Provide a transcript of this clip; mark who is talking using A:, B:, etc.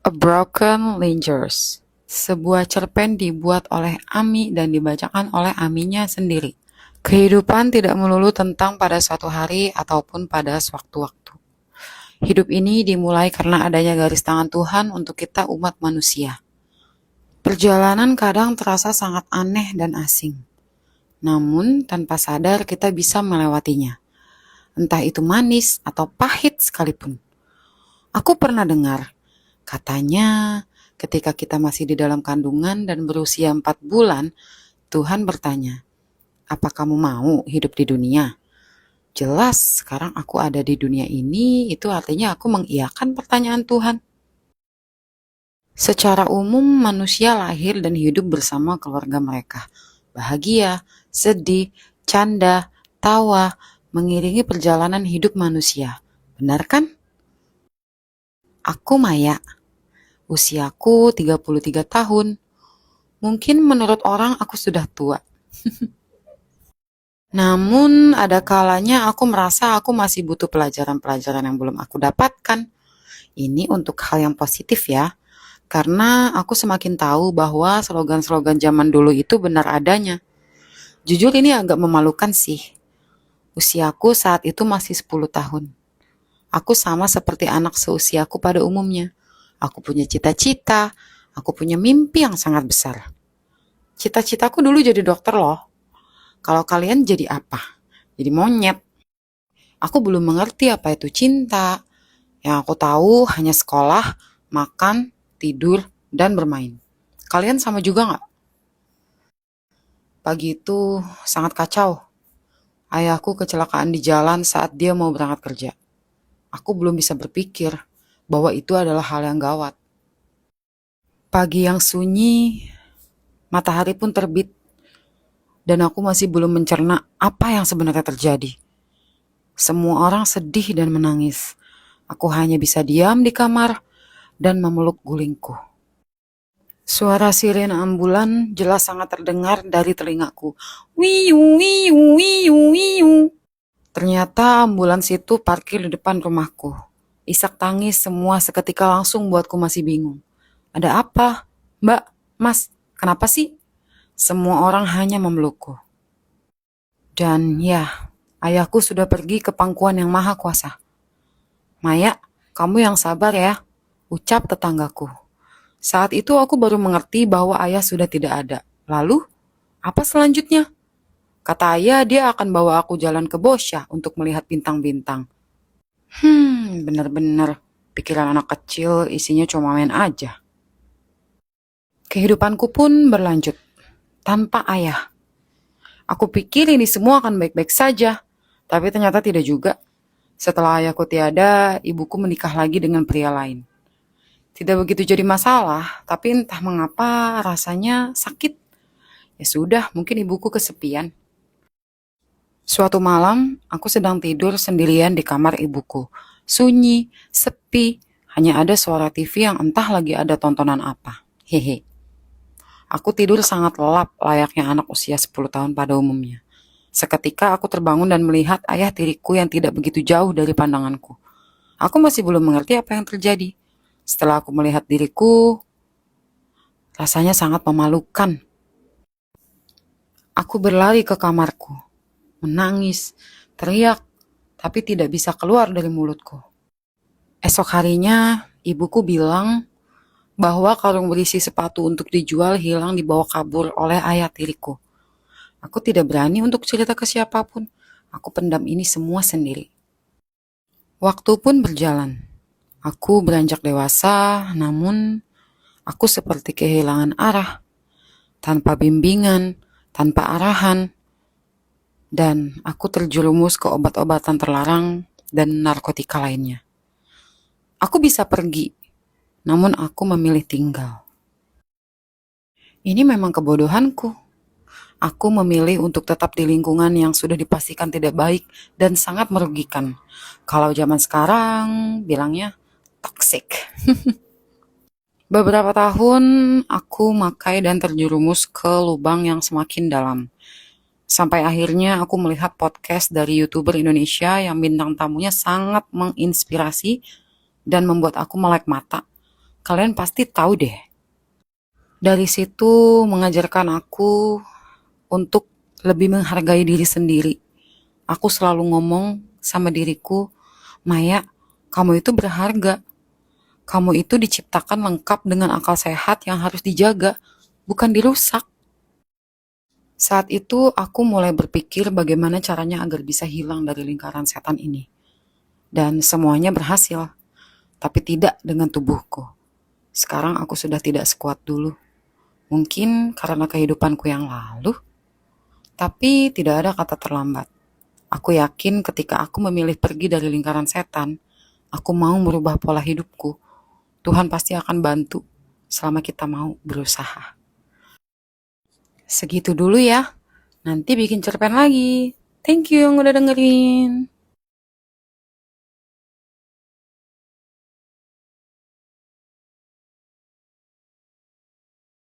A: A Broken Lingers. Sebuah cerpen dibuat oleh Ami dan dibacakan oleh Aminya sendiri. Kehidupan tidak melulu tentang pada suatu hari ataupun pada sewaktu-waktu. Hidup ini dimulai karena adanya garis tangan Tuhan untuk kita umat manusia. Perjalanan kadang terasa sangat aneh dan asing. Namun tanpa sadar kita bisa melewatinya. Entah itu manis atau pahit sekalipun. Aku pernah dengar, katanya ketika kita masih di dalam kandungan dan berusia 4 bulan, Tuhan bertanya, apa kamu mau hidup di dunia? Jelas sekarang aku ada di dunia ini, itu artinya aku mengiyakan pertanyaan Tuhan. Secara umum manusia lahir dan hidup bersama keluarga mereka. Bahagia, sedih, canda, tawa, mengiringi perjalanan hidup manusia. Benar kan? Aku Maya. Usiaku 33 tahun. Mungkin menurut orang aku sudah tua. Namun ada kalanya aku merasa aku masih butuh pelajaran-pelajaran yang belum aku dapatkan. Ini untuk hal yang positif ya. Karena aku semakin tahu bahwa slogan-slogan zaman dulu itu benar adanya. Jujur ini agak memalukan sih. Usiaku saat itu masih 10 tahun. Aku sama seperti anak seusiaku pada umumnya. Aku punya cita-cita, aku punya mimpi yang sangat besar. Cita-citaku dulu jadi dokter loh. Kalau kalian jadi apa? Jadi monyet. Aku belum mengerti apa itu cinta. Yang aku tahu hanya sekolah, makan, tidur, dan bermain. Kalian sama juga nggak? Pagi itu sangat kacau. Ayahku kecelakaan di jalan saat dia mau berangkat kerja. Aku belum bisa berpikir bahwa itu adalah hal yang gawat. Pagi yang sunyi, matahari pun terbit, dan aku masih belum mencerna apa yang sebenarnya terjadi. Semua orang sedih dan menangis. Aku hanya bisa diam di kamar dan memeluk gulingku. Suara sirene ambulan jelas sangat terdengar dari telingaku. Wiu, wiu, wiu, wiu. Ternyata ambulans itu parkir di depan rumahku. Isak tangis semua seketika langsung buatku masih bingung. Ada apa? Mbak, Mas, kenapa sih? Semua orang hanya memelukku. Dan ya, ayahku sudah pergi ke pangkuan yang maha kuasa. Maya, kamu yang sabar ya, ucap tetanggaku. Saat itu aku baru mengerti bahwa ayah sudah tidak ada. Lalu, apa selanjutnya? Kata ayah dia akan bawa aku jalan ke Bosya untuk melihat bintang-bintang. Bener-bener pikiran anak kecil isinya cuma main aja. Kehidupanku pun berlanjut, tanpa ayah. Aku pikir ini semua akan baik-baik saja, tapi ternyata tidak juga. Setelah ayahku tiada, ibuku menikah lagi dengan pria lain. Tidak begitu jadi masalah, tapi entah mengapa rasanya sakit. Ya sudah, mungkin ibuku kesepian. Suatu malam, aku sedang tidur sendirian di kamar ibuku. Sunyi, sepi, hanya ada suara TV yang entah lagi ada tontonan apa. Hehe. Aku tidur sangat lelap layaknya anak usia 10 tahun pada umumnya. Seketika aku terbangun dan melihat ayah tiriku yang tidak begitu jauh dari pandanganku. Aku masih belum mengerti apa yang terjadi. Setelah aku melihat diriku, rasanya sangat memalukan. Aku berlari ke kamarku, menangis, teriak, tapi tidak bisa keluar dari mulutku. Esok harinya, ibuku bilang bahwa karung berisi sepatu untuk dijual hilang dibawa kabur oleh ayah tiriku. Aku tidak berani untuk cerita ke siapapun. Aku pendam ini semua sendiri. Waktu pun berjalan. Aku beranjak dewasa, namun aku seperti kehilangan arah. Tanpa bimbingan, tanpa arahan. Dan aku terjerumus ke obat-obatan terlarang dan narkotika lainnya. Aku bisa pergi, namun aku memilih tinggal. Ini memang kebodohanku. Aku memilih untuk tetap di lingkungan yang sudah dipastikan tidak baik dan sangat merugikan. Kalau zaman sekarang bilangnya toxic. Beberapa tahun aku makai dan terjerumus ke lubang yang semakin dalam. Sampai akhirnya aku melihat podcast dari YouTuber Indonesia yang bintang tamunya sangat menginspirasi dan membuat aku melek mata. Kalian pasti tahu deh. Dari situ mengajarkan aku untuk lebih menghargai diri sendiri. Aku selalu ngomong sama diriku, Maya, kamu itu berharga. Kamu itu diciptakan lengkap dengan akal sehat yang harus dijaga, bukan dirusak. Saat itu aku mulai berpikir bagaimana caranya agar bisa hilang dari lingkaran setan ini. Dan semuanya berhasil, tapi tidak dengan tubuhku. Sekarang aku sudah tidak sekuat dulu. Mungkin karena kehidupanku yang lalu, tapi tidak ada kata terlambat. Aku yakin ketika aku memilih pergi dari lingkaran setan, aku mau merubah pola hidupku. Tuhan pasti akan bantu selama kita mau berusaha. Segitu dulu ya. Nanti bikin cerpen lagi. Thank you yang udah dengerin.